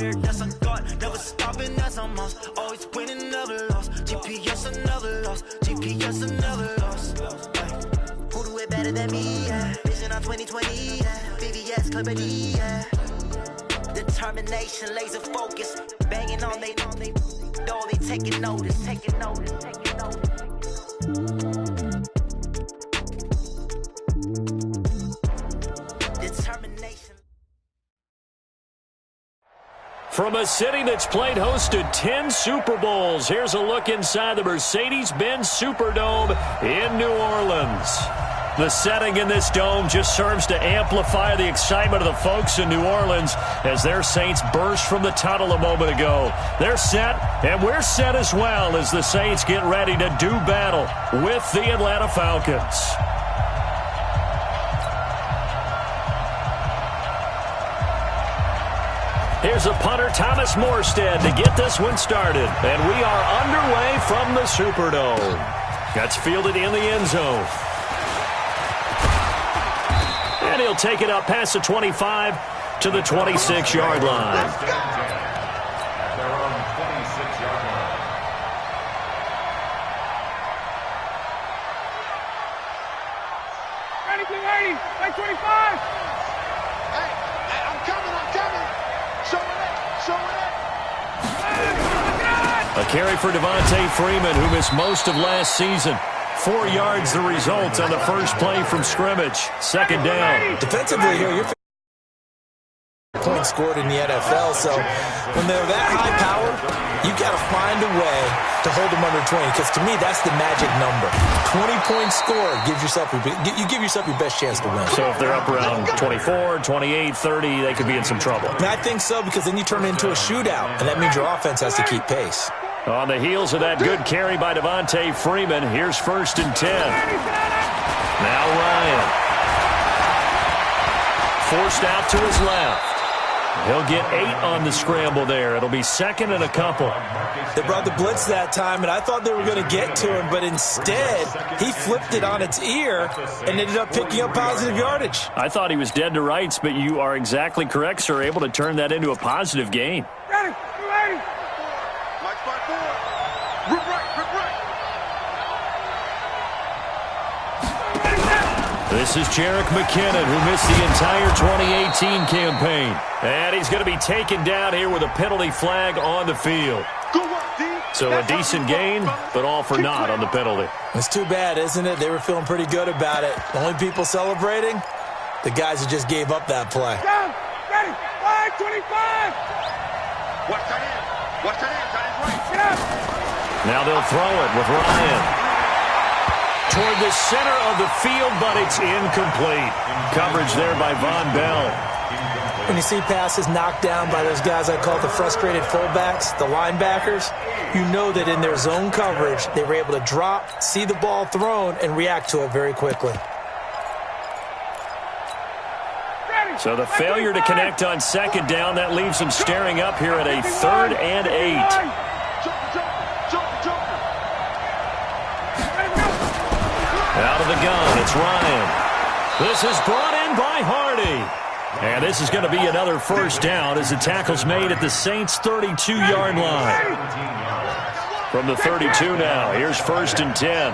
That's a God, never stopping, that's a must. Always winning, never lost. GPS, another loss. GPS, another loss. Who do it better than me? Yeah. Vision on 2020. Yeah. VVS, Clippity. Yeah. Determination, laser focus. Banging on they door, they taking notice. Taking notice. Taking notice. Determination. From a city that's played host to 10 Super Bowls, here's a look inside the Mercedes-Benz Superdome in New Orleans. The setting in this dome just serves to amplify the excitement of the folks in New Orleans as their Saints burst from the tunnel a moment ago. They're set, and we're set as well as the Saints get ready to do battle with the Atlanta Falcons. Here's a punter, Thomas Morstead, to get this one started. And we are underway from the Superdome. That's fielded in the end zone. And he'll take it up past the 25 to the 26-yard line. At their own 26-yard line. Ready, get ready. Like 25. Hey, I'm coming. Show it. A carry for Devontae Freeman, who missed most of last season. 4 yards the result on the first play from scrimmage. Second down. Defensively here, you're points scored in the NFL, so when they're that high powered, you got to find a way to hold them under 20, because to me, that's the magic number. 20 points scored, give yourself your best chance to win. So if they're up around 24, 28, 30, they could be in some trouble. And I think so, because then you turn it into a shootout, and that means your offense has to keep pace. On the heels of that good carry by Devontae Freeman, here's 1st and 10. Now Ryan. Forced out to his left. He'll get 8 on the scramble there. It'll be 2nd and a couple. They brought the blitz that time, and I thought they were going to get to him, but instead, he flipped it on its ear and ended up picking up positive yardage. I thought he was dead to rights, but you are exactly correct, sir, able to turn that into a positive gain. Ready, ready. Mike 5-4. Rip right. This is Jerick McKinnon, who missed the entire 2018 campaign. And he's going to be taken down here with a penalty flag on the field. So a decent gain, but all for naught on the penalty. It's too bad, isn't it? They were feeling pretty good about it. The only people celebrating, the guys who just gave up that play. Down, ready, 5-25. Watch that in. That is right. Get up. Now they'll throw it with Ryan. Toward the center of the field, but it's incomplete. Coverage there by Von Bell. When you see passes knocked down by those guys I call the frustrated fullbacks, the linebackers, you know that in their zone coverage, they were able to drop, see the ball thrown, and react to it very quickly. So the failure to connect on 2nd down, that leaves them staring up here at a 3rd and 8. Out of the gun, it's Ryan. This is brought in by Hardy. And this is going to be another 1st down as the tackle's made at the Saints' 32-yard line. From the 32 now, here's 1st and 10.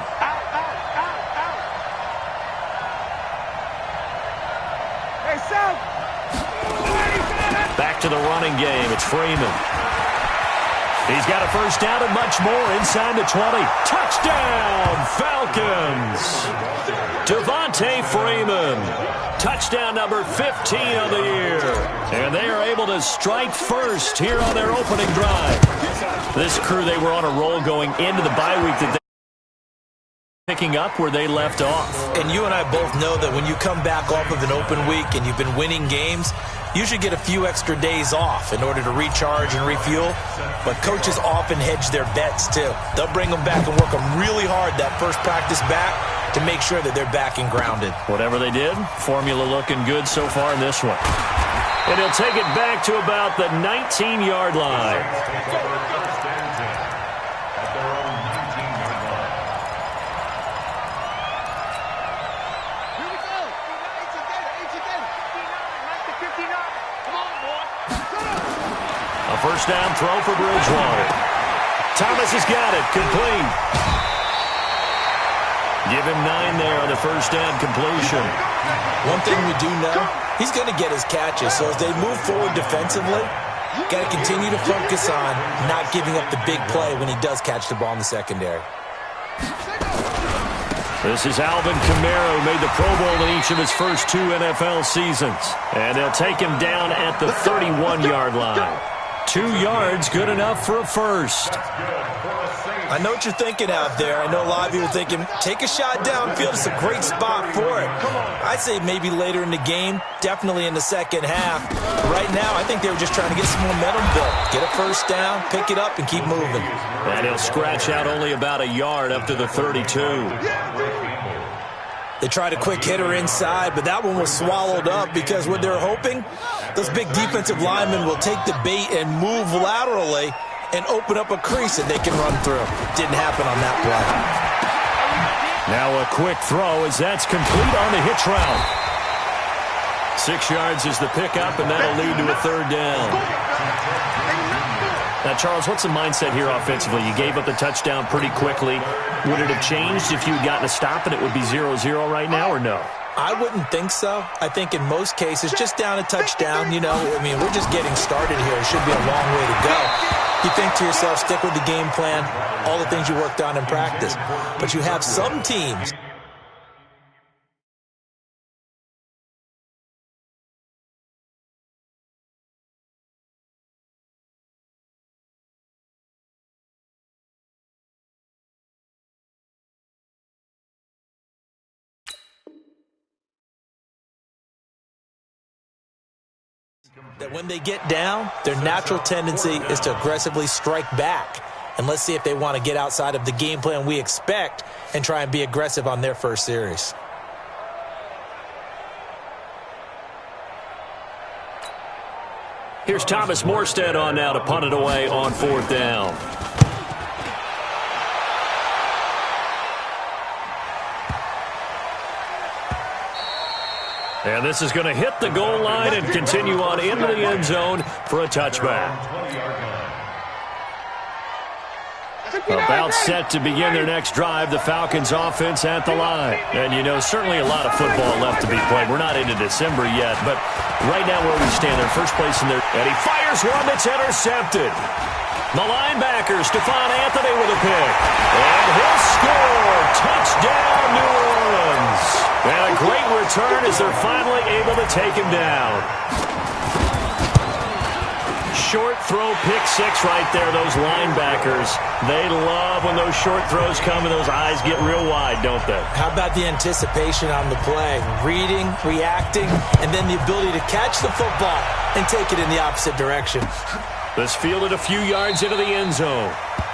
Back to the running game, it's Freeman. He's got a 1st down and much more inside the 20. Touchdown, Falcons! Devontae Freeman. Touchdown number 15 of the year. And they are able to strike first here on their opening drive. This crew, they were on a roll going into the bye week that they picking up where they left off. And you and I both know that when you come back off of an open week and you've been winning games, you should get a few extra days off in order to recharge and refuel. But coaches often hedge their bets, too. They'll bring them back and work them really hard that first practice back to make sure that they're back and grounded. Whatever they did, formula looking good so far in this one. And he'll take it back to about the 19-yard line. A first down throw for Bridgewater. Thomas has got it. Complete. Give him 9 there on the first down completion. One thing we do know, he's going to get his catches. So as they move forward defensively, got to continue to focus on not giving up the big play when he does catch the ball in the secondary. This is Alvin Kamara, who made the Pro Bowl in each of his first 2 NFL seasons. And they'll take him down at the 31-yard line. 2 yards, good enough for a first. I know what you're thinking out there. I know a lot of you are thinking, take a shot downfield. It's a great spot for it. I'd say maybe later in the game, definitely in the second half. Right now, I think they were just trying to get some momentum built. Get a first down, pick it up, and keep moving. And he'll scratch out only about a yard up to the 32. They tried a quick hitter inside, but that one was swallowed up because what they're hoping, those big defensive linemen will take the bait and move laterally and open up a crease that they can run through. Didn't happen on that play. Now a quick throw as that's complete on the hitch route. 6 yards is the pickup, and that'll lead to a third down. Now, Charles, what's the mindset here offensively? You gave up the touchdown pretty quickly. Would it have changed if you had gotten a stop and it would be 0-0 right now, or no? I wouldn't think so. I think in most cases, just down a touchdown, you know, I mean, we're just getting started here. It should be a long way to go. You think to yourself, stick with the game plan, all the things you worked on in practice. But you have some teams. That when they get down, their natural tendency is to aggressively strike back. And let's see if they want to get outside of the game plan we expect and try and be aggressive on their first series. Here's Thomas Morstead on now to punt it away on 4th down. And this is going to hit the goal line and continue on into the end zone for a touchback. About set to begin their next drive, the Falcons offense at the line. And, you know, certainly a lot of football left to be played. We're not into December yet, but right now where we stand, they're first place in there. And he fires one that's intercepted. The linebacker, Stephon Anthony with a pick. And he'll score. Touchdown, New Orleans. And a great return as they're finally able to take him down. Short throw, pick 6 right there, those linebackers. They love when those short throws come and those eyes get real wide, don't they? How about the anticipation on the play? Reading, reacting, and then the ability to catch the football and take it in the opposite direction. This fielded a few yards into the end zone.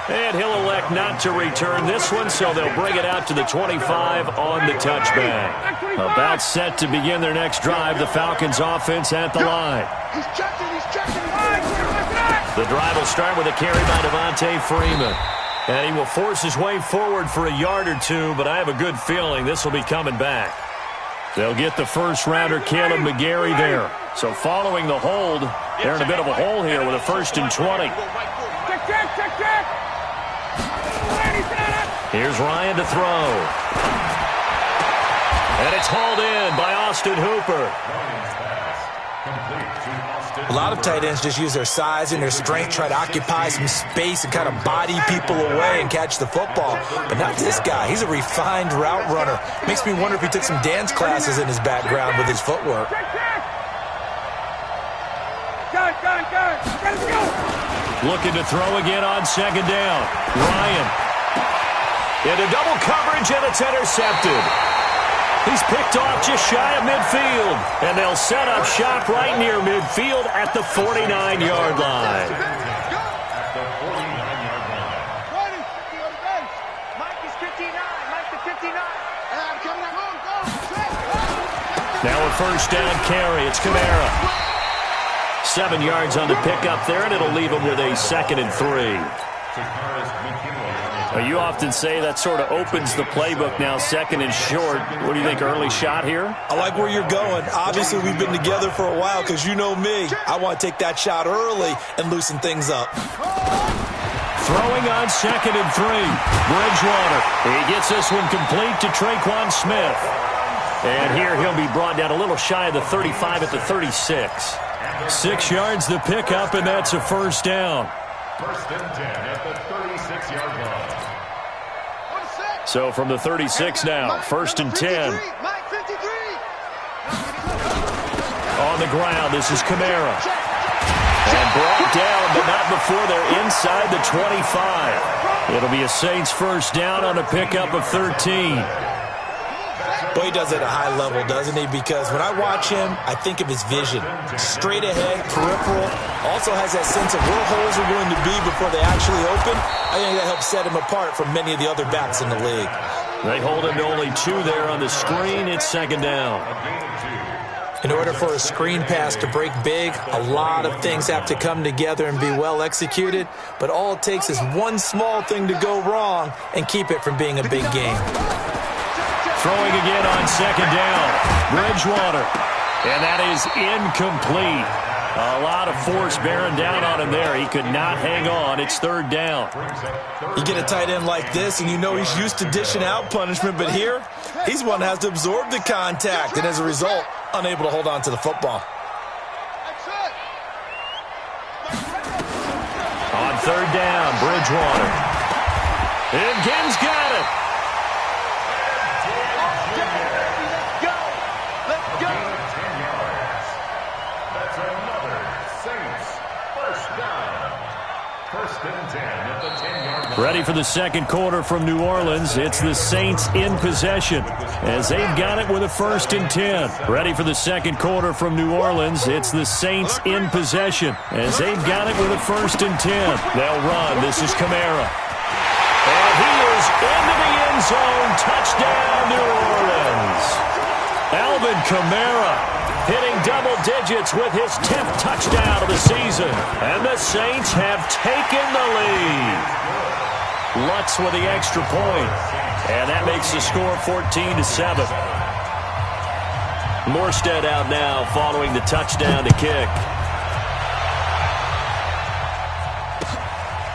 And he'll elect not to return this one, so they'll bring it out to the 25 on the touchback. About set to begin their next drive, the Falcons offense at the line. He's checking. The drive will start with a carry by Devontae Freeman. And he will force his way forward for a yard or two, but I have a good feeling this will be coming back. They'll get the first-rounder Caleb McGarry there. So following the hold, they're in a bit of a hole here with a 1st and 20. Check. Here's Ryan to throw. And it's hauled in by Austin Hooper. A lot of tight ends just use their size and their strength, try to occupy some space and kind of body people away and catch the football. But not this guy. He's a refined route runner. Makes me wonder if he took some dance classes in his background with his footwork. Let's go. Looking to throw again on 2nd down. Ryan. Into double coverage, and it's intercepted. He's picked off just shy of midfield. And they'll set up shop right near midfield at the 49-yard line. Now a first down carry. It's Kamara. 7 yards on the pickup there, and it'll leave him with a 2nd and 3. Well, you often say that sort of opens the playbook now, second and short. What do you think, early shot here? I like where you're going. Obviously, we've been together for a while because you know me. I want to take that shot early and loosen things up. Throwing on second and 3. Bridgewater. He gets this one complete to Traquan Smith. And here he'll be brought down a little shy of the 35 at the 36. 6 yards the pickup, and that's a first down. First and 10 at the 36-yard line. So from the 36 now, first and 10. On the ground, this is Kamara. And brought down, but not before they're inside the 25. It'll be a Saints first down on a pickup of 13. Boy, he does it at a high level, doesn't he? Because when I watch him, I think of his vision. Straight ahead, peripheral. Also has that sense of where holes are going to be before they actually open. I think that helps set him apart from many of the other backs in the league. They hold him to only 2 there on the screen. It's second down. In order for a screen pass to break big, a lot of things have to come together and be well executed. But all it takes is one small thing to go wrong and keep it from being a big game. Throwing again on second down. Bridgewater. And that is incomplete. A lot of force bearing down on him there. He could not hang on. It's third down. You get a tight end like this, and you know he's used to dishing out punishment. But here, he's one that has to absorb the contact. And as a result, unable to hold on to the football. On third down, Bridgewater. And Gibbs got it. Ready for the second quarter from New Orleans. It's the Saints in possession as they've got it with a first and 10. Ready for the second quarter from New Orleans. It's the Saints in possession as they've got it with a first and 10. They'll run. This is Kamara. And he is into the end zone. Touchdown, New Orleans. Alvin Kamara hitting double digits with his 10th touchdown of the season. And the Saints have taken the lead. Lutz with the extra point. And that makes the score 14-7. Morstead out now following the touchdown to kick.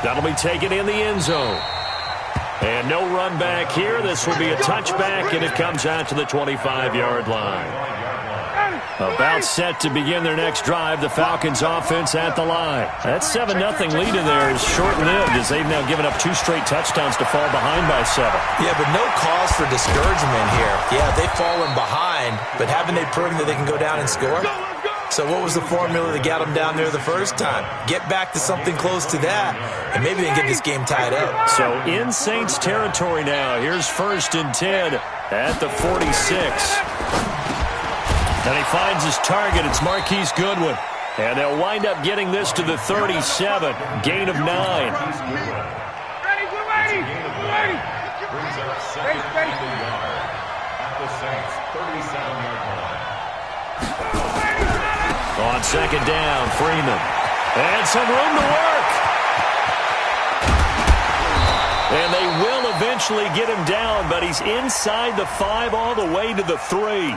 That'll be taken in the end zone. And no run back here. This will be a touchback, and it comes out to the 25-yard line. About set to begin their next drive, the Falcons offense at the line. That 7-0 lead in there is short-lived as they've now given up 2 straight touchdowns to fall behind by 7. Yeah, but no cause for discouragement here. Yeah, they've fallen behind, but haven't they proven that they can go down and score? So what was the formula that got them down there the first time? Get back to something close to that, and maybe they can get this game tied up. So in Saints territory now. Here's first and 10 at the 46. And he finds his target. It's Marquise Goodwin. And they'll wind up getting this to the 37. Gain of 9. Ready, we're ready. We're ready. At the Saints 37-yard line. On second down, Freeman. And some room to work. And they will eventually get him down, but he's inside the 5 all the way to the 3.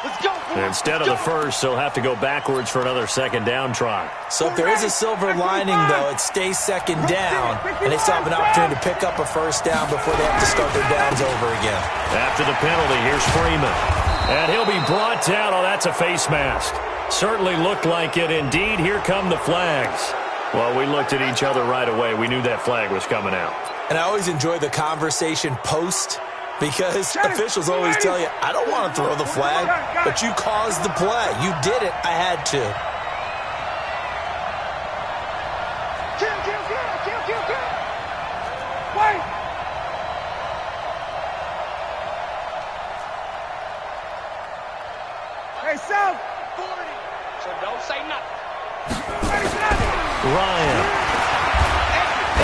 Let's go. Instead of the first, they'll have to go backwards for another second down try. So if there is a silver lining, though, it stays second down, and they still have an opportunity to pick up a first down before they have to start their downs over again. After the penalty, here's Freeman. And he'll be brought down. Oh, that's a face mask. Certainly looked like it. Indeed, here come the flags. Well, we looked at each other right away. We knew that flag was coming out. And I always enjoy the conversation post, because officials always tell you, I don't want to throw the flag, but you caused the play. You did it. I had to. Kill. Wait. Hey, South. 40. So don't say nothing. Ryan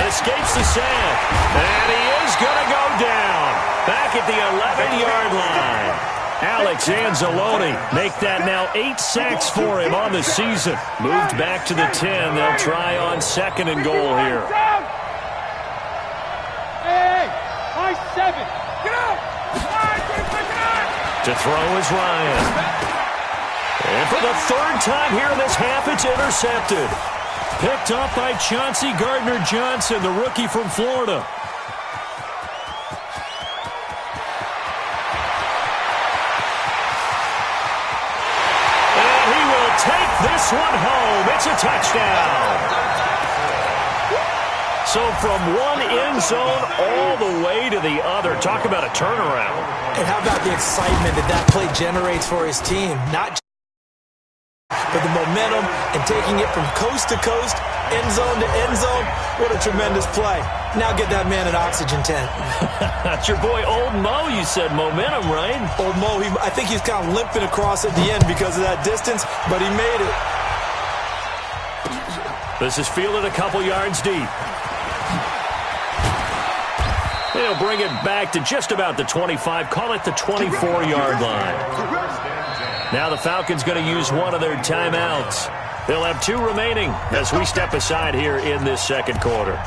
escapes the sack, and he is going to go down back at the 11-yard line. Alex Anzalone make that now 8 sacks for him on the season. Moved back to the 10. They'll try on second and goal here. Hey. 7. Get out! To throw is Ryan. And for the third time here in this half, it's intercepted. Picked up by Chauncey Gardner-Johnson, the rookie from Florida. And he will take this one home. It's a touchdown. So from one end zone all the way to the other. Talk about a turnaround. And how about the excitement that play generates for his team? Not just but the momentum and taking it from coast to coast, end zone to end zone. What a tremendous play. Now get that man an oxygen tent. That's your boy Old Mo. You said momentum, right? Old Mo, I think he's kind of limping across at the end because of that distance, but he made it. This is fielded a couple yards deep. They'll bring it back to just about the 25. Call it the 24-yard line. Now the Falcons going to use one of their timeouts. They'll have 2 remaining as we step aside here in this second quarter.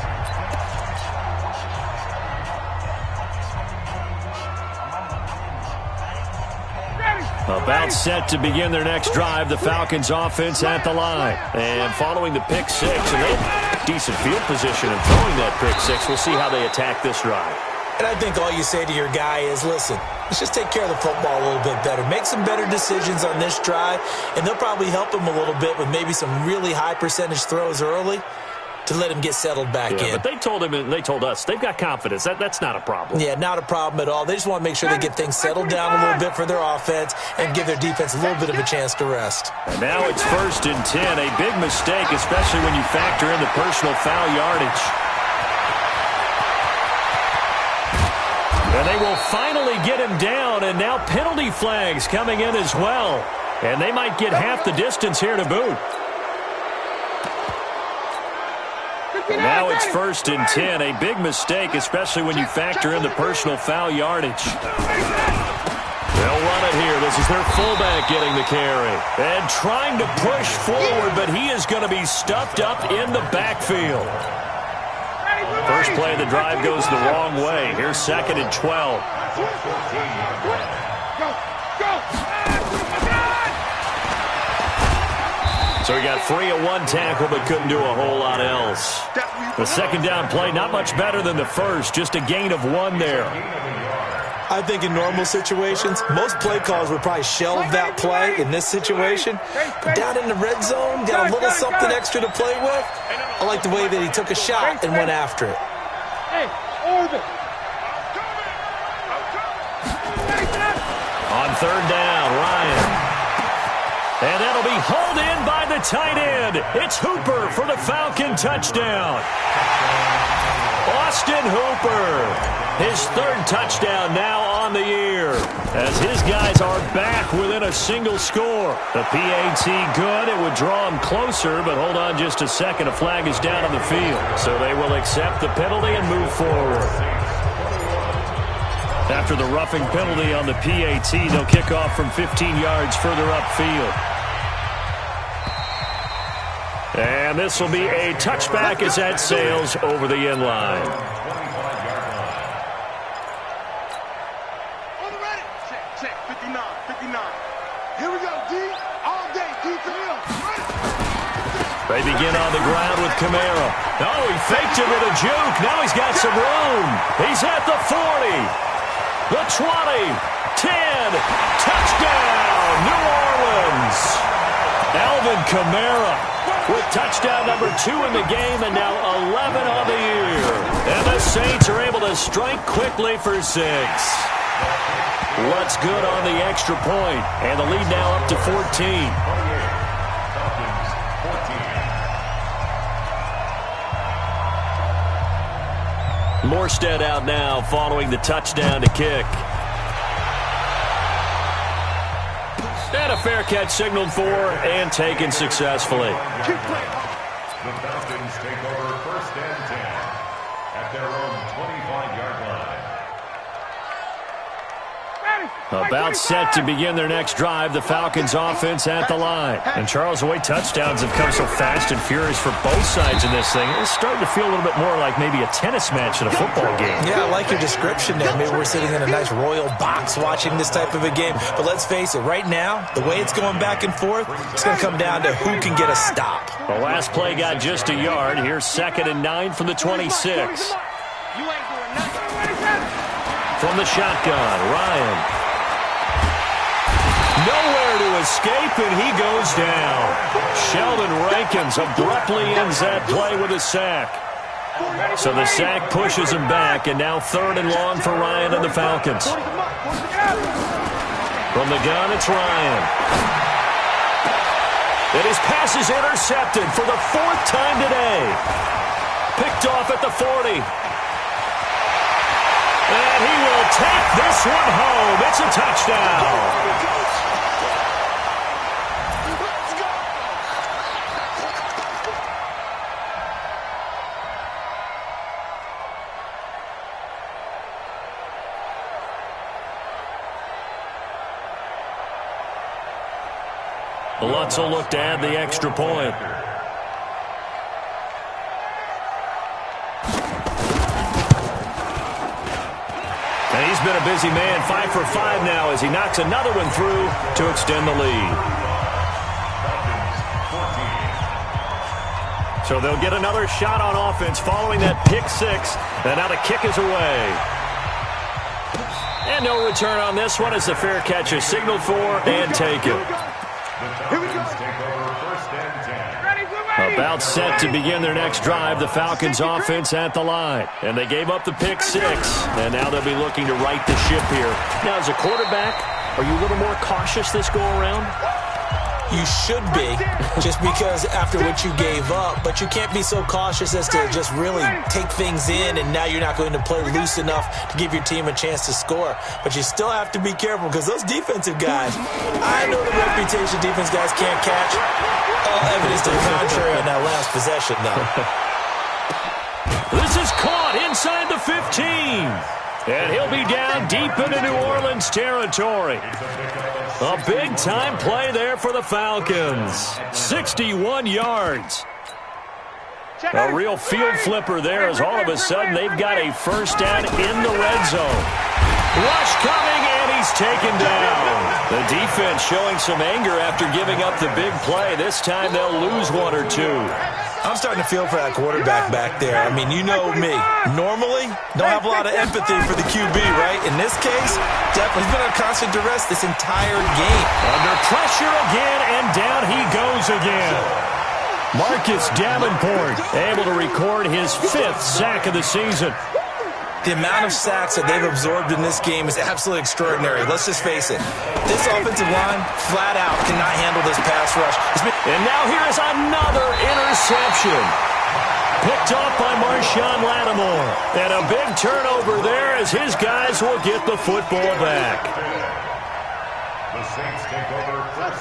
About set to begin their next drive, the Falcons offense at the line. And following the pick 6, and they have decent field position in throwing that pick 6. We'll see how they attack this drive. And I think all you say to your guy is, listen, let's just take care of the football a little bit better. Make some better decisions on this drive, and they'll probably help him a little bit with maybe some really high percentage throws early to let him get settled back in. But they told him and they told us they've got confidence. That's not a problem. Yeah, not a problem at all. They just want to make sure they get things settled down a little bit for their offense and give their defense a little bit of a chance to rest. And now it's 1st and 10. A big mistake, especially when you factor in the personal foul yardage. And they will finally get him down, and now penalty flags coming in as well. And they might get half the distance here to boot. And now it's 1st and 10. A big mistake, especially when you factor in the personal foul yardage. They'll run it here. This is their fullback getting the carry. And trying to push forward, but he is going to be stuffed up in the backfield. First play of the drive goes the wrong way. Here's 2nd and 12. So he got free of one tackle, but couldn't do a whole lot else. The second down play, not much better than the first, just a gain of 1 there. I think in normal situations, most play calls would probably shelve that play in this situation. But down in the red zone, got a little something extra to play with. I like the way that he took a shot and went after it. On 3rd down, Ryan. And that'll be hauled in by the tight end. It's Hooper for the Falcon touchdown. Austin Hooper, his 3rd touchdown now on the year, as his guys are back within a single score. The PAT good. It would draw him closer, but hold on just a second. A flag is down on the field, so they will accept the penalty and move forward. After the roughing penalty on the PAT, they'll kick off from 15 yards further upfield. And this will be a touchback as that sails over the end line. Check, 59. Here we go, D. All day, D to him. They begin on the ground with Kamara. Oh, he faked it with a juke. Now he's got some room. He's at the 40. The 20, 10, touchdown, New Orleans. Alvin Kamara with touchdown number 2 in the game and now 11 on the year. And the Saints are able to strike quickly for 6. What's good on the extra point? And the lead now up to 14. Morstead out now following the touchdown to kick. And a fair catch signaled for and taken successfully. The Falcons take over 1st and 10 at their own 25-yard line. About set to begin their next drive, the Falcons offense at the line. And Charles, the way touchdowns have come so fast and furious for both sides in this thing, it's starting to feel a little bit more like maybe a tennis match in a football game. Yeah, I like your description there. Maybe we're sitting in a nice royal box watching this type of a game. But let's face it, right now, the way it's going back and forth, it's going to come down to who can get a stop. The last play got just a yard. Here's 2nd and 9 from the 26. You ain't doing nothing. From the shotgun, Ryan. Nowhere to escape, and he goes down. Sheldon Rankins abruptly ends that play with a sack. So the sack pushes him back, and now 3rd and long for Ryan and the Falcons. From the gun, it's Ryan. And his pass is intercepted for the 4th time today. Picked off at the 40. And he will take this one home. It's a touchdown. Lutz will look to add the extra point. And he's been a busy man, 5 for 5 now as he knocks another one through to extend the lead. So they'll get another shot on offense following that pick 6. And now the kick is away. And no return on this one as the fair catch is signaled for and taken. About set to begin their next drive, the Falcons offense at the line. And they gave up the pick 6, and now they'll be looking to right the ship here. Now, as a quarterback, are you a little more cautious this go-around? You should be, just because after what you gave up, but you can't be so cautious as to just really take things in, and now you're not going to play loose enough to give your team a chance to score. But you still have to be careful because those defensive guys, I know the reputation defense guys can't catch. All evidence to the contrary on that last possession, though. This is caught inside the 15. And he'll be down deep into New Orleans territory. A big-time play there for the Falcons. 61 yards. A real field flipper there as all of a sudden they've got a first down in the red zone. Rush coming, and he's taken down. The defense showing some anger after giving up the big play. This time they'll lose 1 or 2. I'm starting to feel for that quarterback back there. I mean, you know me. Normally, don't have a lot of empathy for the QB, right? In this case, definitely he's been on constant duress this entire game. Under pressure again, and down he goes again. Marcus Davenport able to record his 5th sack of the season. The amount of sacks that they've absorbed in this game is absolutely extraordinary. Let's just face it. This offensive line, flat out, cannot handle this pass rush. And now here's another interception. Picked off by Marshawn Lattimore. And a big turnover there as his guys will get the football back.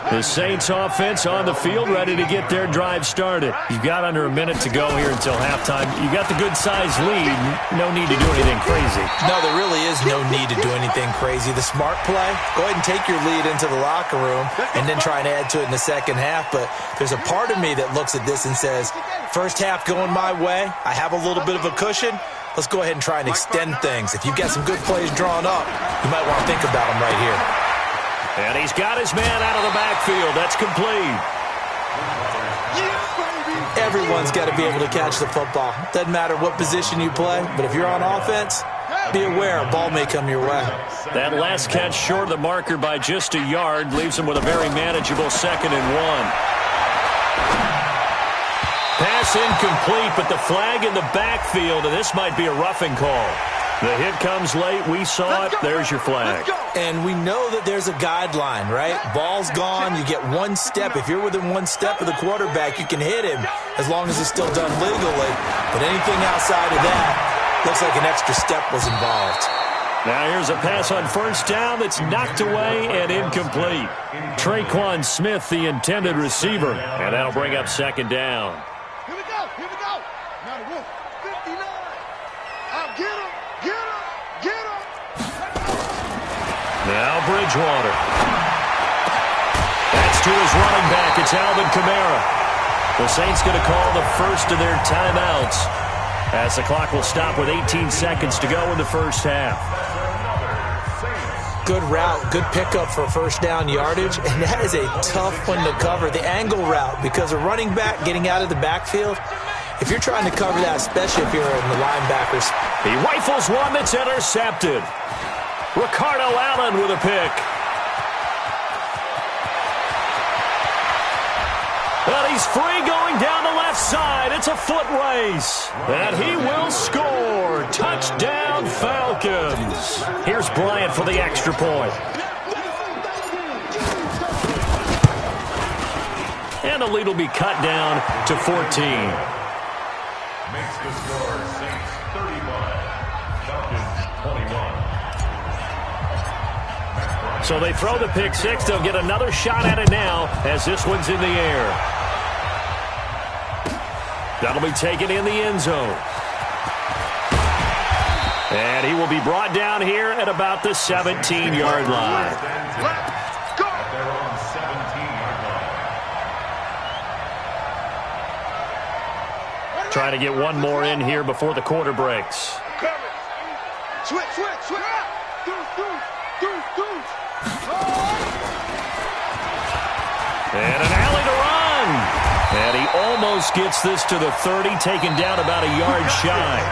The Saints offense on the field ready to get their drive started. You've got under a minute to go here until halftime. You've got the good-sized lead. No need to do anything crazy. No, there really is no need to do anything crazy. The smart play, go ahead and take your lead into the locker room and then try and add to it in the second half. But there's a part of me that looks at this and says, first half going my way, I have a little bit of a cushion. Let's go ahead and try and extend things. If you've got some good plays drawn up, you might want to think about them right here. And he's got his man out of the backfield. That's complete. Everyone's got to be able to catch the football. Doesn't matter what position you play, but if you're on offense, be aware a ball may come your way. That last catch short of the marker by just a yard leaves him with a very manageable 2nd and 1. Pass incomplete, but the flag in the backfield, and this might be a roughing call. The hit comes late. We saw it. There's your flag. And we know that there's a guideline, right? Ball's gone. You get 1 step. If you're within 1 step of the quarterback, you can hit him as long as it's still done legally. But anything outside of that looks like an extra step was involved. Now here's a pass on first down that's knocked away and incomplete. Traquan Smith, the intended receiver. And that'll bring up 2nd down. Here we go. Here we go. Now the 59. I'll get him. Get him. Get him. Now Bridgewater. That's to his running back. It's Alvin Kamara. The Saints going to call the first of their timeouts as the clock will stop with 18 seconds to go in the first half. Good route, good pickup for first down yardage, and that is a tough one to cover, the angle route, because a running back getting out of the backfield, if you're trying to cover that, especially if you're in the linebackers. He rifles one that's intercepted. Ricardo Allen with a pick. But he's free going down the left side. It's a foot race. And he will score. Touchdown, Falcons. Here's Bryant for the extra point. And the lead will be cut down to 14. Makes the score Saints 31, Falcons 21. So they throw the pick six. They'll get another shot at it now as this one's in the air. That'll be taken in the end zone. And he will be brought down here at about the 17-yard line. Let's go! They're on 17-yard line. Trying to get one more in here before the quarter breaks. Switch. And an alley to run. And he almost gets this to the 30, taken down about a yard shy.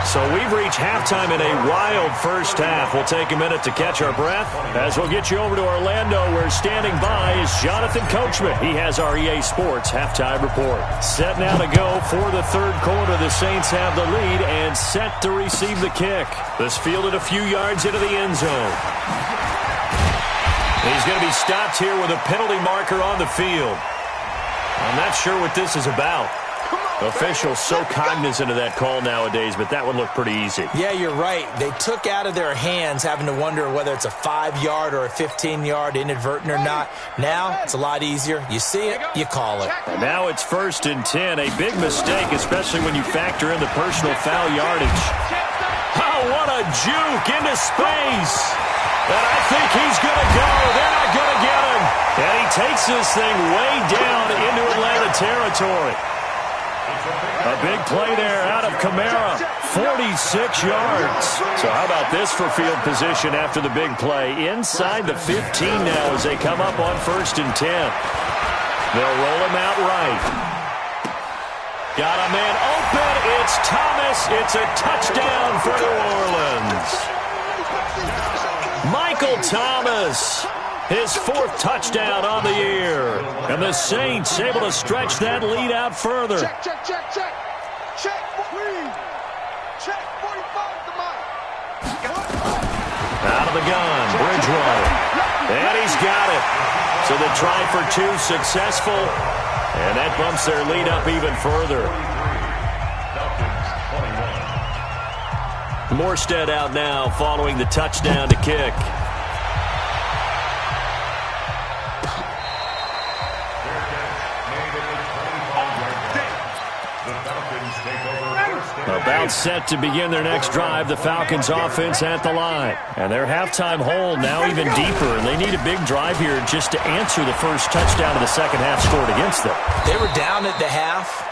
So we've reached halftime in a wild first half. We'll take a minute to catch our breath as we'll get you over to Orlando, where standing by is Jonathan Coachman. He has our EA Sports halftime report. Set now to go for the third quarter. The Saints have the lead and set to receive the kick. This fielded a few yards into the end zone. He's going to be stopped here with a penalty marker on the field. I'm not sure what this is about. Officials so cognizant of that call nowadays, but that would look pretty easy. Yeah, you're right. They took out of their hands having to wonder whether it's a 5-yard or a 15-yard inadvertent or not. Now, it's a lot easier. You see it, you call it. And now it's 1st and 10. A big mistake, especially when you factor in the personal foul yardage. Oh, what a juke into space. And I think he's going to go. They're not going to get him. And he takes this thing way down into Atlanta territory. A big play there out of Kamara. 46 yards. So how about this for field position after the big play? Inside the 15 now as they come up on 1st and 10. They'll roll him out right. Got a man open. It's Thomas. It's a touchdown for New Orleans. Michael Thomas, his 4th touchdown on the year. And the Saints able to stretch that lead out further. Check. Check 45 to Mike. Out of the gun, Bridgewater. And he's got it. So the try for 2 successful. And that bumps their lead up even further. Morstead out now following the touchdown to kick. About set to begin their next drive, the Falcons offense at the line. And their halftime hole now even deeper, and they need a big drive here just to answer the first touchdown of the second half scored against them. They were down at the half.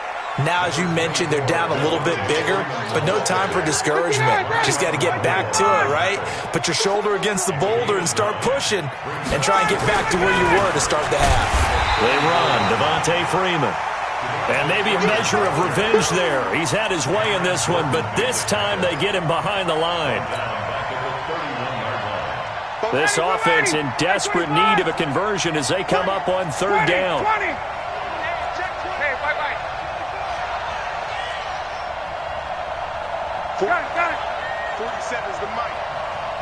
Now, as you mentioned, they're down a little bit bigger, but no time for discouragement. Just got to get back to it, right? Put your shoulder against the boulder and start pushing and try and get back to where you were to start the half. They run, Devontae Freeman. And maybe a measure of revenge there. He's had his way in this one, but this time they get him behind the line. This offense in desperate need of a conversion as they come up on 3rd down. 47's the mic.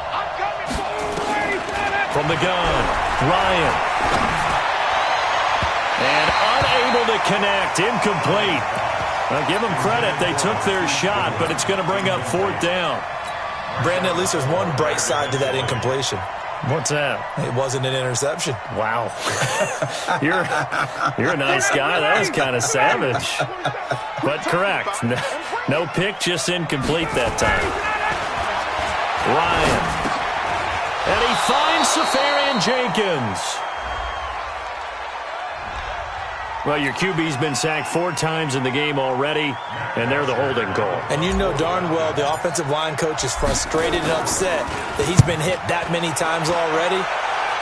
I'm coming for From the gun, Ryan. And unable to connect, incomplete. Now give them credit, they took their shot, but it's going to bring up 4th down. Brandon, at least there's one bright side to that incompletion. What's that? It wasn't an interception. Wow. You're a nice guy. That was kind of savage. But correct. No pick, just incomplete that time. Ryan. And he finds Safarian-Jenkins. Well, your QB's been sacked 4 times in the game already, and they're the holding call. And you know darn well the offensive line coach is frustrated and upset that he's been hit that many times already.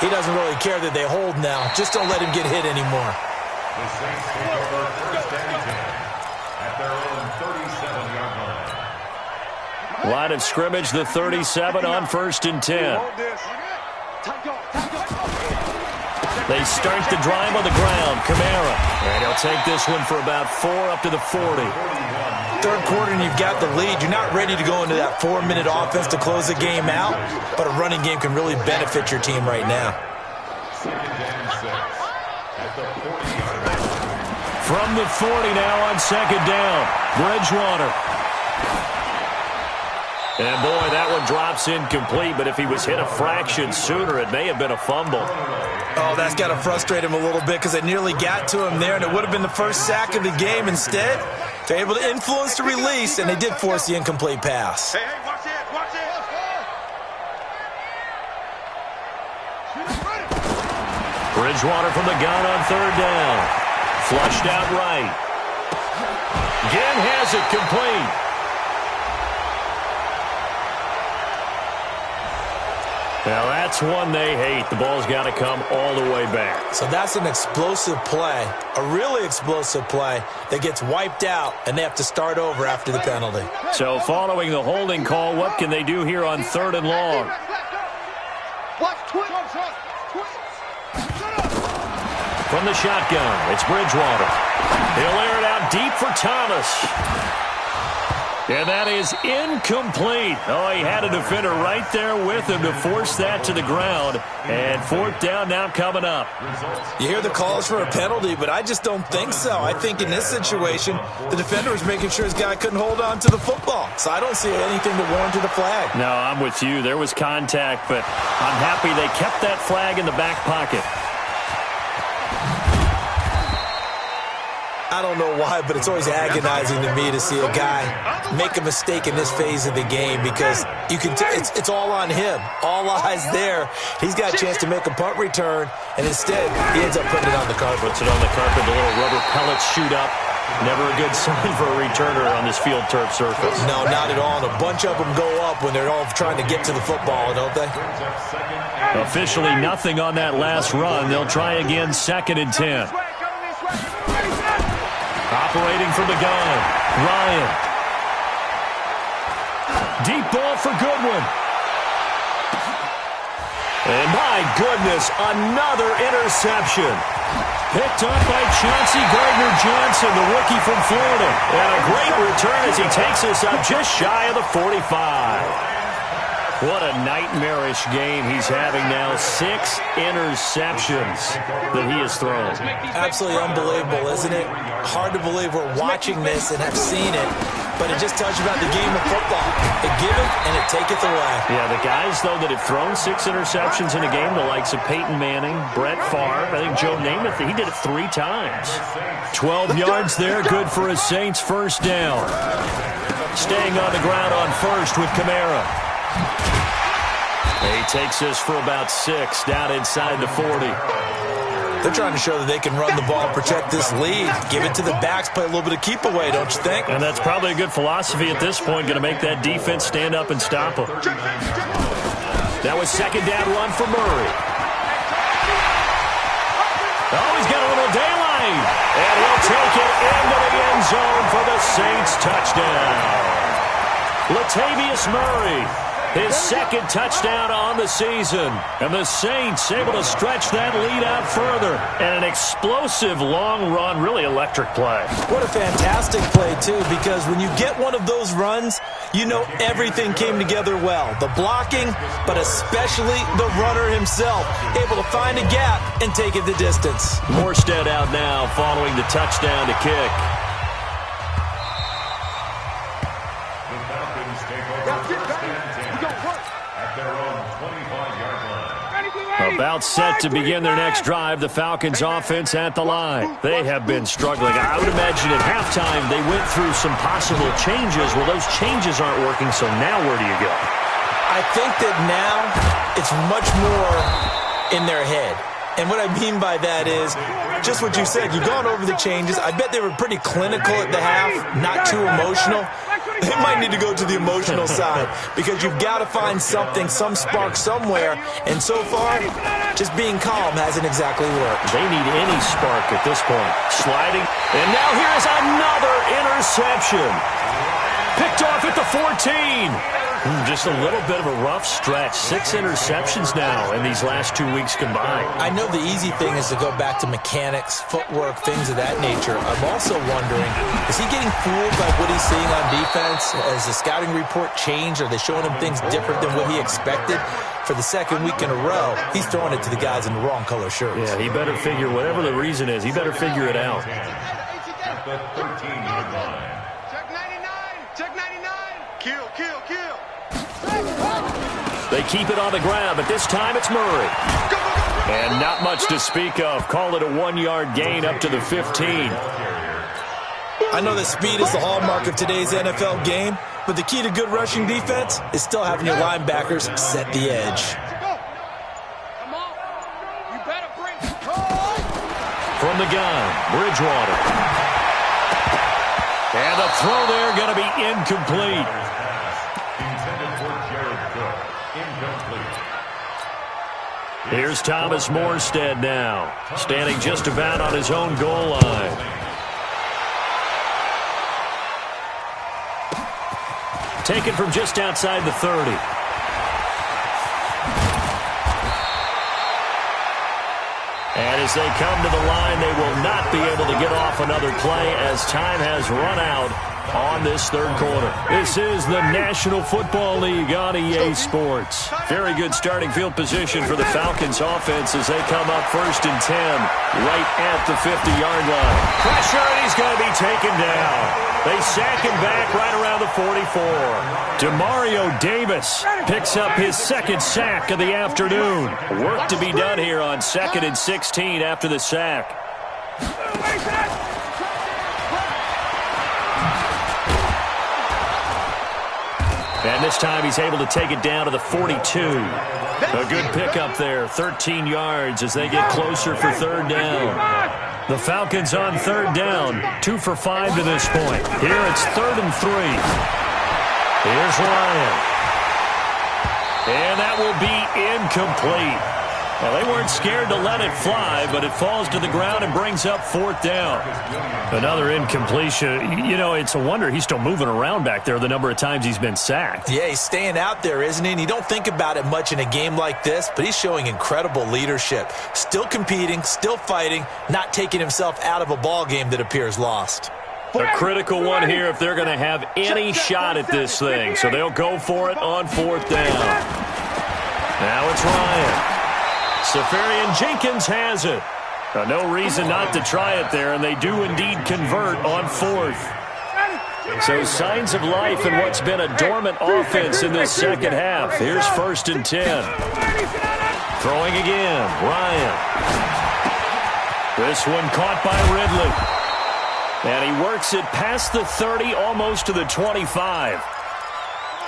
He doesn't really care that they hold now. Just don't let him get hit anymore. The Saints take over first and 10 at their own 37-yard line. Line of scrimmage, the 37 on first and 10. They start the drive on the ground. Kamara. And he'll take this one for about 4 up to the 40. Third quarter and you've got the lead. You're not ready to go into that 4-minute offense to close the game out, but a running game can really benefit your team right now. From the 40 now on second down. Bridgewater. And boy, that one drops incomplete, but if he was hit a fraction sooner, it may have been a fumble. Oh, that's got to frustrate him a little bit because it nearly got to him there, and it would have been the first sack of the game. Instead, they're able to influence the release, and they did force the incomplete pass. Hey, watch it, watch it. Bridgewater from the gun on third down. Flushed out right. Again has it complete. Now, that's one they hate. The ball's got to come all the way back. So that's an explosive play, a really explosive play that gets wiped out, and they have to start over after the penalty. So following the holding call, what can they do here on third and long? From the shotgun, it's Bridgewater. He'll air it out deep for Thomas. And that is incomplete. Oh, he had a defender right there with him to force that to the ground. And fourth down now coming up. You hear the calls for a penalty, but I just don't think so. I think in this situation, the defender was making sure his guy couldn't hold on to the football. So I don't see anything to warrant the flag. No, I'm with you. There was contact, but I'm happy they kept that flag in the back pocket. I don't know why, but it's always agonizing to me to see a guy make a mistake in this phase of the game because you can it's all on him. All eyes there. He's got a chance to make a punt return, and instead he ends up putting it on the carpet. Puts it on the carpet. The little rubber pellets shoot up. Never a good sign for a returner on this field turf surface. No, not at all. And a bunch of them go up when they're all trying to get to the football, don't they? Officially nothing on that last run. They'll try again, second and 10. Operating from the gun, Ryan. Deep ball for Goodwin. And my goodness, another interception. Picked up by Chauncey Gardner-Johnson, the rookie from Florida. And a great return as he takes us up just shy of the 45. What a nightmarish game he's having now. 6 interceptions that he has thrown. Absolutely unbelievable, isn't it? Hard to believe we're watching this and have seen it, but it just tells you about the game of football. It giveth and it taketh away. Yeah, the guys, though, that have thrown 6 interceptions in a game, the likes of Peyton Manning, Brett Favre, I think Joe Namath, he did it 3 times. 12 yards there, good for a Saints first down. Staying on the ground on first with Kamara. He takes this for about 6 down inside the 40. They're trying to show that they can run the ball and protect this lead. Give it to the backs, play a little bit of keep away, don't you think? And that's probably a good philosophy at this point, going to make that defense stand up and stop them. That was second down run for Murray. Oh, he's got a little daylight. And he'll take it into the end zone for the Saints touchdown. Latavius Murray. His second touchdown on the season. And the Saints able to stretch that lead out further. And an explosive long run, really electric play. What a fantastic play, too, because when you get one of those runs, you know everything came together well. The blocking, but especially the runner himself, able to find a gap and take it the distance. Morstead out now following the touchdown to kick. About set to begin their next drive, the Falcons offense at the line. They have been struggling. I would imagine at halftime they went through some possible changes. Well, those changes aren't working, so now where do you go? I think that now it's much more in their head. And what I mean by that is just what you said. You've gone over the changes. I bet they were pretty clinical at the half, not too emotional. They might need to go to the emotional side because you've got to find something, some spark somewhere. And so far, just being calm hasn't exactly worked. They need any spark at this point. Sliding. And now here's another interception. Picked off at the 14. Just a little bit of a rough stretch. 6 interceptions now in these last 2 weeks combined. I know the easy thing is to go back to mechanics, footwork, things of that nature. I'm also wondering, is he getting fooled by what he's seeing on defense? Has the scouting report changed? Are they showing him things different than what he expected? For the second week in a row, he's throwing it to the guys in the wrong color shirts. Yeah, he better figure, whatever the reason is, he better figure it out. At the 13-yard line. Check 99. Check 99. Kill, kill, kill. They keep it on the ground, but this time it's Murray. And not much to speak of. Call it a 1-yard gain up to the 15. I know that speed is the hallmark of today's NFL game, but the key to good rushing defense is still having your linebackers set the edge. Come on. You better bring From the gun, Bridgewater. And the throw there going to be incomplete. Intended for Jared Cook. Incomplete. Here's Thomas Morstead now, standing just about on his own goal line. Taken from just outside the 30. And as they come to the line, they will not be able to get off another play as time has run out on this third quarter. This is the National Football League on EA Sports. Very good starting field position for the Falcons offense as they come up 1st and 10 right at the 50-yard line. Pressure, and he's going to be taken down. They sack him back right around the 44. Demario Davis picks up his second sack of the afternoon. Work to be done here on 2nd and 16 after the sack. And this time he's able to take it down to the 42. A good pickup there, 13 yards as they get closer for 3rd down. The Falcons on 3rd down, 2 for 5 to this point. Here it's 3rd and 3. Here's Ryan. And that will be incomplete. Well, they weren't scared to let it fly, but it falls to the ground and brings up 4th down. Another incompletion. You know, it's a wonder he's still moving around back there the number of times he's been sacked. Yeah, he's staying out there, isn't he? And you don't think about it much in a game like this, but he's showing incredible leadership. Still competing, still fighting, not taking himself out of a ball game that appears lost. A critical one here if they're going to have any shot at this thing. So they'll go for it on 4th down. Now it's Ryan. Safarian Jenkins has it. No reason not to try it there, and they do indeed convert on 4th. So signs of life in what's been a dormant offense in this second half. Here's 1st and 10. Throwing again, Ryan. This one caught by Ridley. And he works it past the 30, almost to the 25.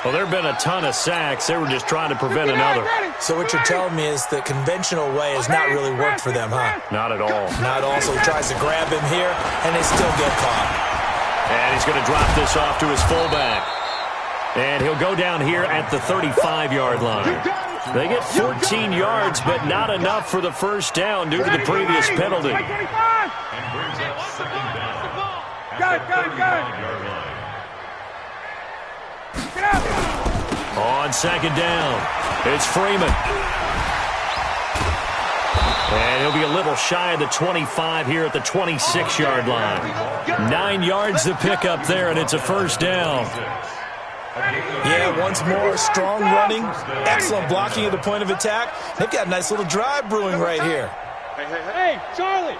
Well, there have been a ton of sacks. They were just trying to prevent another. So what you're telling me is the conventional way has not really worked for them, huh? Not at all. Not all. So he tries to grab him here, and they still get caught. And he's going to drop this off to his fullback. And he'll go down here at the 35-yard line. They get 14 yards, but not enough for the 1st down due to the previous penalty. And brings up 2nd down at the 35-yard line. On 2nd down, it's Freeman. And he'll be a little shy of the 25 here at the 26-yard line. 9 yards to pick up there, and it's a 1st down. Yeah, once more, strong running, excellent blocking at the point of attack. They've got a nice little drive brewing right here. Hey, Charlie.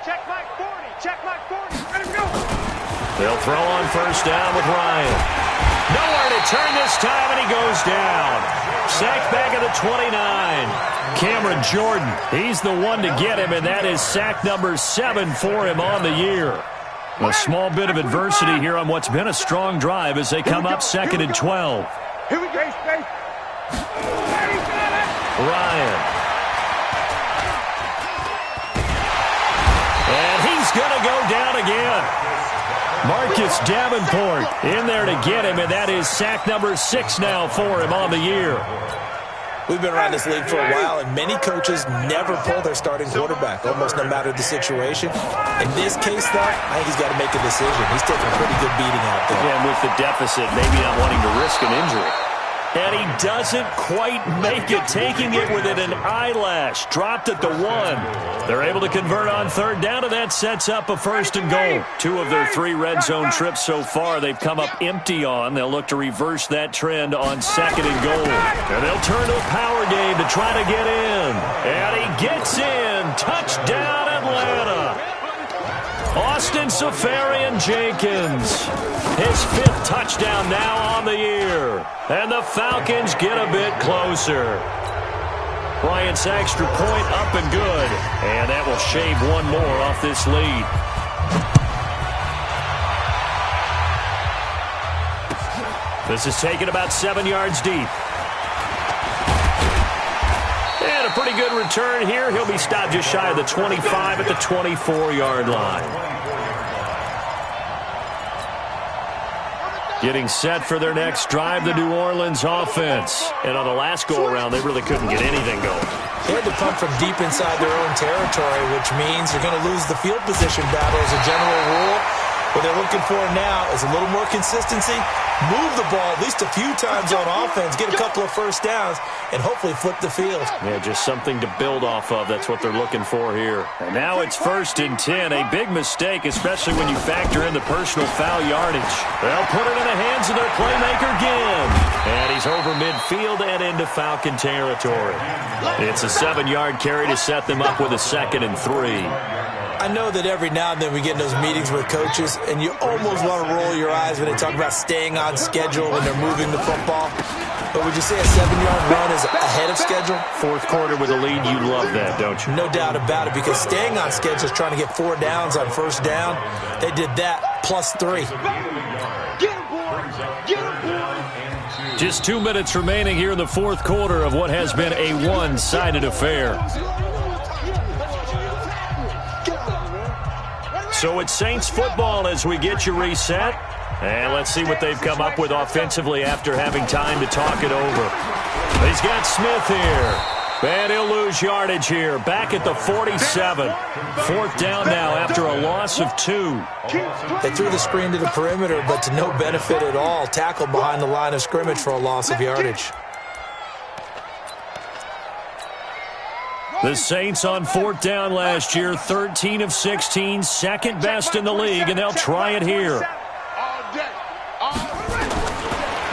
Check my 40. Check my 40. Let him go. They'll throw on 1st down with Ryan. Nowhere to turn this time, and he goes down. Sacked back at the 29. Cameron Jordan, he's the one to get him, and that is sack number 7 for him on the year. A small bit of adversity here on what's been a strong drive as they come up 2nd and 12. Here we go. Space. Ryan. And he's going to go down again. Marcus Davenport in there to get him, and that is sack number 6 now for him on the year. We've been around this league for a while, and many coaches never pull their starting quarterback, almost no matter the situation. In this case, though, I think he's got to make a decision. He's taking a pretty good beating out there. And with the deficit, maybe not wanting to risk an injury. And he doesn't quite make it, taking it within an eyelash. Dropped at the 1. They're able to convert on third down, and that sets up a 1st and goal. 2 of their 3 red zone trips so far they've come up empty on. They'll look to reverse that trend on 2nd and goal. And they'll turn to a power game to try to get in. And he gets in. Touchdown, Atlanta. Austin Safarian-Jenkins. His 5th touchdown now on the year. And the Falcons get a bit closer. Bryant's extra point up and good. And that will shave 1 more off this lead. This is taken about 7 yards deep. And a pretty good return here. He'll be stopped just shy of the 25 at the 24-yard line. Getting set for their next drive, the New Orleans offense. And on the last go-around, they really couldn't get anything going. They had to punt from deep inside their own territory, which means you're going to lose the field position battle as a general rule. What they're looking for now is a little more consistency, move the ball at least a few times on offense, get a couple of first downs, and hopefully flip the field. Yeah, just something to build off of. That's what they're looking for here. And now it's 1st and 10. A big mistake, especially when you factor in the personal foul yardage. They'll put it in the hands of their playmaker again. And he's over midfield and into Falcon territory. It's a 7-yard carry to set them up with a 2nd and 3. I know that every now and then we get in those meetings with coaches, and you almost want to roll your eyes when they talk about staying on schedule when they're moving the football. But would you say a 7-yard run is ahead of schedule? 4th quarter with a lead, you love that, don't you? No doubt about it, because staying on schedule is trying to get 4 downs on 1st down. They did that, plus 3. Just 2 minutes remaining here in the 4th quarter of what has been a one-sided affair. So it's Saints football as we get you reset. And let's see what they've come up with offensively after having time to talk it over. He's got Smith here. And he'll lose yardage here. Back at the 47. 4th down now after a loss of 2. They threw the screen to the perimeter, but to no benefit at all. Tackled behind the line of scrimmage for a loss of yardage. The Saints on 4th down last year, 13 of 16, 2nd best in the league, and they'll try it here.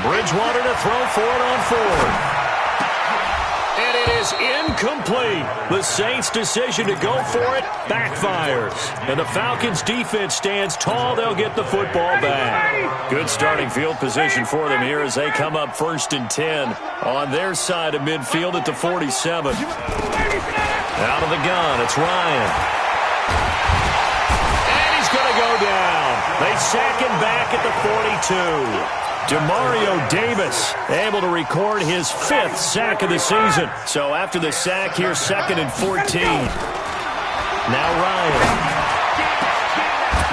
Bridgewater to throw for it on 4th. And it is incomplete. The Saints' decision to go for it backfires. And the Falcons' defense stands tall. They'll get the football back. Good starting field position for them here as they come up 1st and 10 on their side of midfield at the 47. Out of the gun, it's Ryan. And he's going to go down. They sack him back at the 42. Demario Davis able to record his 5th sack of the season. So after the sack, here's 2nd and 14. Now Ryan.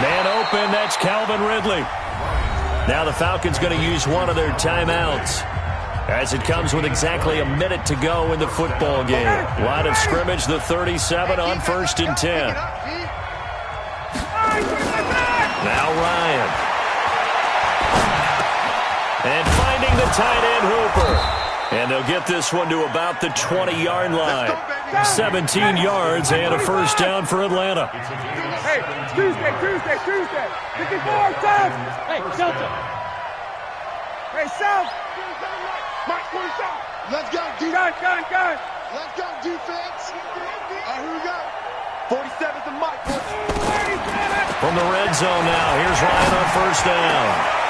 Man open, that's Calvin Ridley. Now the Falcons going to use one of their timeouts as it comes with exactly a minute to go in the football game. Line of scrimmage, the 37 on 1st and 10. Now Ryan. And finding the tight end Hooper. And they'll get this one to about the 20-yard line. 17 yards and a 1st down for Atlanta. Hey, Tuesday. 54, South. Hey, Delta. Hey, South. Mike, 27. Let's go, defense. Gun. Let's go, defense. All right, here we go. 47 to Mike. From the red zone now, here's Ryan on 1st down.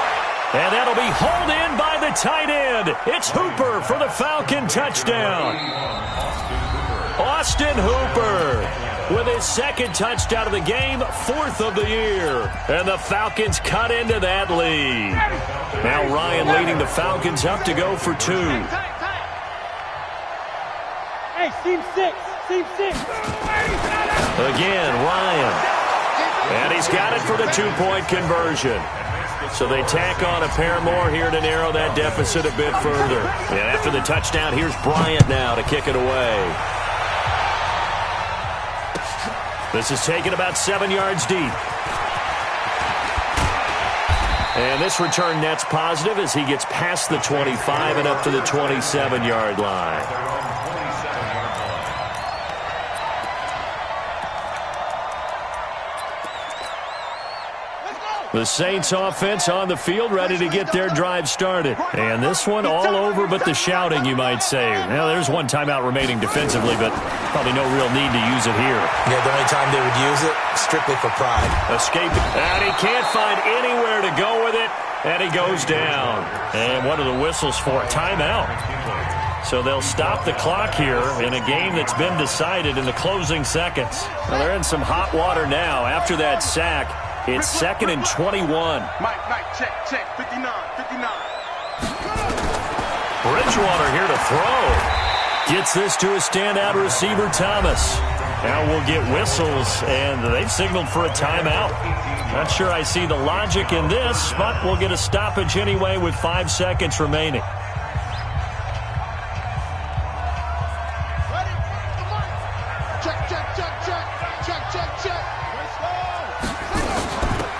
And that'll be hauled in by the tight end. It's Hooper for the Falcon touchdown. Austin Hooper with his 2nd touchdown of the game, 4th of the year. And the Falcons cut into that lead. Now Ryan leading the Falcons up to go for 2. Hey, seam 6. Seam 6. Again, Ryan. And he's got it for the 2-point conversion. So they tack on a pair more here to narrow that deficit a bit further. And after the touchdown, here's Bryant now to kick it away. This is taken about 7 yards deep. And this return net's positive as he gets past the 25 and up to the 27-yard line. The Saints offense on the field, ready to get their drive started. And this one all over but the shouting, you might say. Now, there's one timeout remaining defensively, but probably no real need to use it here. Yeah, the only time they would use it, strictly for pride. Escape, and he can't find anywhere to go with it, and he goes down. And what are the whistles for? Timeout. So they'll stop the clock here in a game that's been decided in the closing seconds. Well, they're in some hot water now after that sack. It's 2nd and 21. Mike, check, 59. Bridgewater here to throw. Gets this to a standout receiver, Thomas. Now we'll get whistles, and they've signaled for a timeout. Not sure I see the logic in this, but we'll get a stoppage anyway with 5 seconds remaining.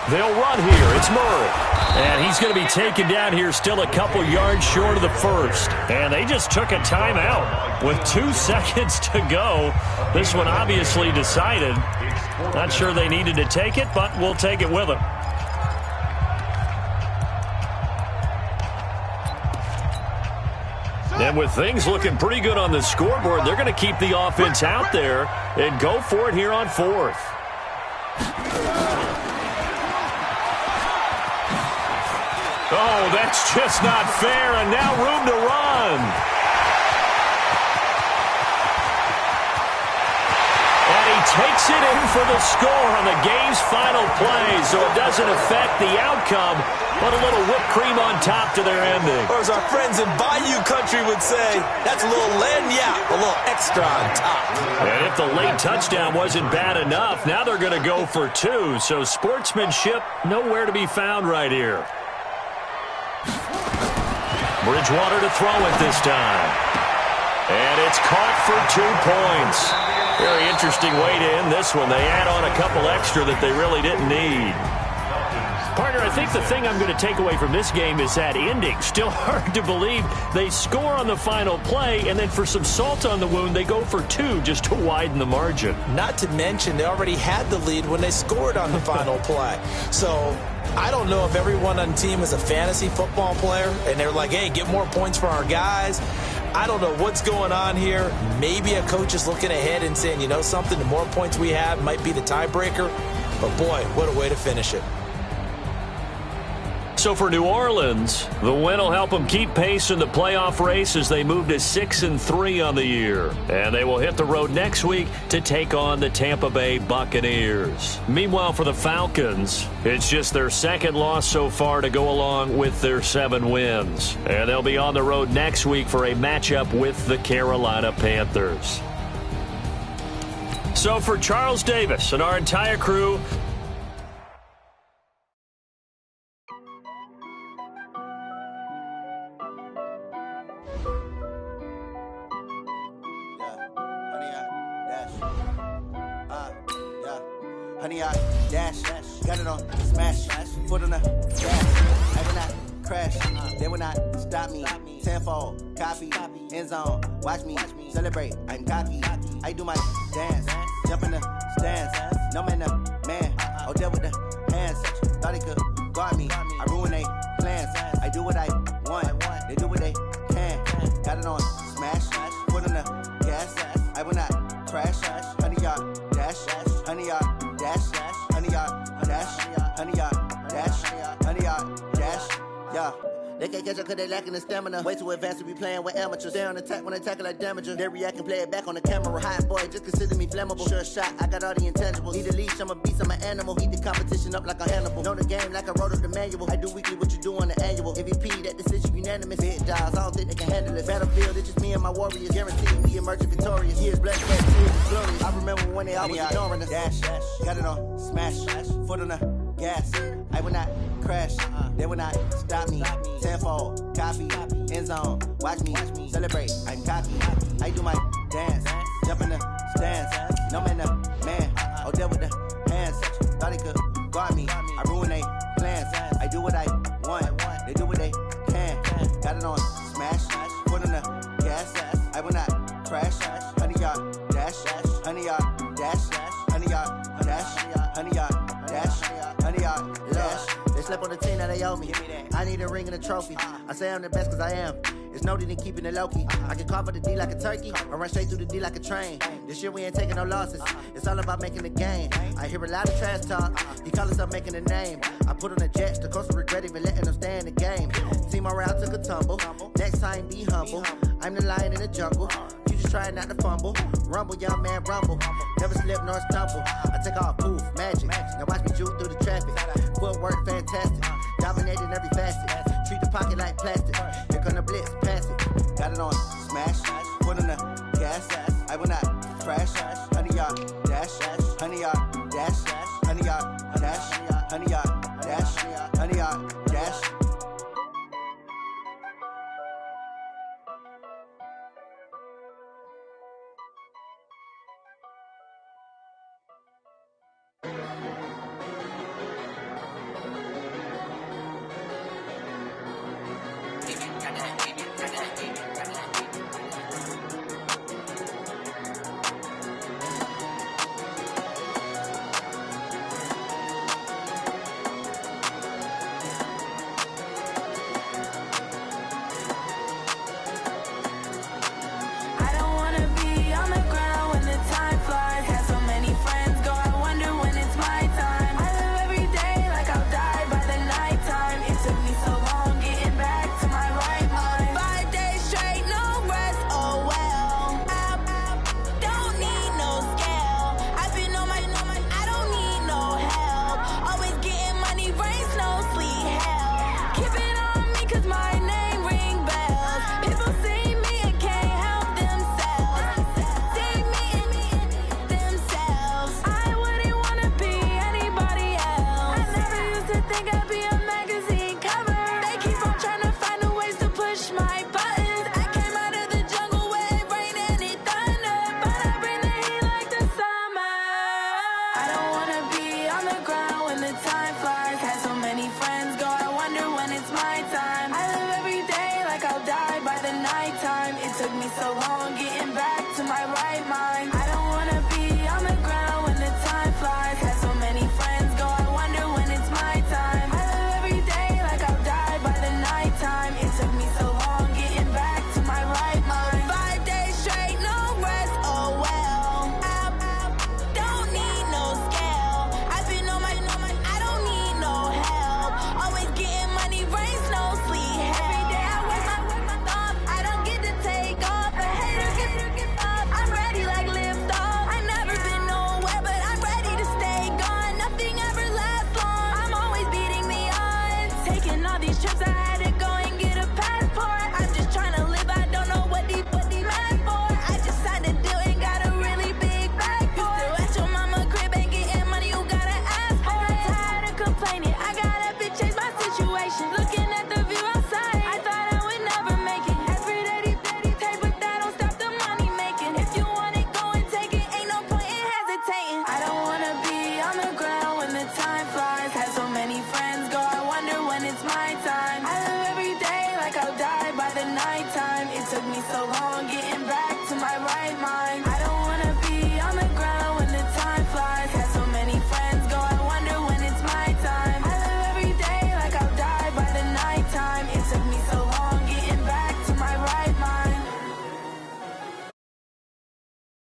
They'll run here. It's Murray. And he's going to be taken down here still a couple yards short of the first. And they just took a timeout with 2 seconds to go. This one obviously decided. Not sure they needed to take it, but we'll take it with them. And with things looking pretty good on the scoreboard, they're going to keep the offense out there and go for it here on 4th. Oh, that's just not fair, and now room to run. And he takes it in for the score on the game's final play, so it doesn't affect the outcome, but a little whipped cream on top to their ending. Or as our friends in Bayou Country would say, that's a little lagniappe, a little extra on top. And if the late touchdown wasn't bad enough, now they're going to go for 2, so sportsmanship nowhere to be found right here. Bridgewater to throw it this time. And it's caught for 2 points. Very interesting way to end this one. They add on a couple extra that they really didn't need. Partner, I think the thing I'm going to take away from this game is that ending. Still hard to believe they score on the final play, and then for some salt on the wound, they go for 2 just to widen the margin. Not to mention they already had the lead when they scored on the final play. So I don't know if everyone on the team is a fantasy football player, and they're like, hey, get more points for our guys. I don't know what's going on here. Maybe a coach is looking ahead and saying, you know something, the more points we have might be the tiebreaker. But, boy, what a way to finish it. So for New Orleans, the win will help them keep pace in the playoff race as they move to 6-3 on the year. And they will hit the road next week to take on the Tampa Bay Buccaneers. Meanwhile, for the Falcons, it's just their 2nd loss so far to go along with their 7 wins. And they'll be on the road next week for a matchup with the Carolina Panthers. So for Charles Davis and our entire crew, Honey, I dash, got it on smash, foot on the gas. I will not crash, they will not stop me. Tenfold, copy, end zone, watch me celebrate. I'm cocky, I do my dance, jump in the stands. No man, oh, deal with the hands. Thought he could guard me, I ruin they plans. I do what I want, they do what they can. Got it on smash, foot on the gas. I will not crash, honey, y'all dash, honey, y'all dash, honey, y'all dash, honey, y'all dash, honey, y'all dash, yeah. They can't catch up cause they lacking the stamina. Way too advanced to be playing with amateurs. Stay on attack when they tackle like damager. They react and play it back on the camera. Hot boy, just consider me flammable. Sure shot, I got all the intangibles. Need a leash, I'm a beast, I'm an animal. Heat the competition up like a Hannibal. Know the game like I wrote up the manual. I do weekly what you do on the annual. MVP, that decision unanimous. Big dials, I don't think they can handle it. Battlefield, it's just me and my warriors. Guaranteed we emerging victorious. Years, blood, sweat, tears, glorious. I remember when they always ignoring us. Dash, got it on, smash, foot on the gas. I will not crash, they will not stop me. Tenfold, copy, end zone, watch me celebrate. I'm cocky, I do my dance, jump in the stands. No man, the man, oh, there with the hands. Thought he could guard me, I ruin they plans. I do what I want, they do what they can. Got it on, smash, foot on the gas. I will not crash, 100 yard dash, 100 yard dash, 100 yard dash, 100 yard dash, 100 yard dash. They slept on the team, now they owe me. I need a ring and a trophy. I say I'm the best cause I am. It's no need in keeping it low-key. I can carve up the D like a turkey, or run straight through the D like a train. This year we ain't taking no losses. It's all about making the game. I hear a lot of trash talk. You call us up making a name. I put on the Jets, the coach will regret even letting them stay in the game. Team morale took a tumble. Next time be humble. I'm the lion in the jungle. You just trying not to fumble. Rumble, young man, rumble. Never slip nor stumble. I take off, poof, magic. Now watch me juke through the traffic. Footwork fantastic. Dominating every facet. Treat the pocket like plastic. Here come the blitz, pass it. Got it on, smash. Foot on the gas. I will not crash. 100 yard dash. 100 yard dash. 100 yard dash. 100 yard dash. 100 yard dash. Trips I had it going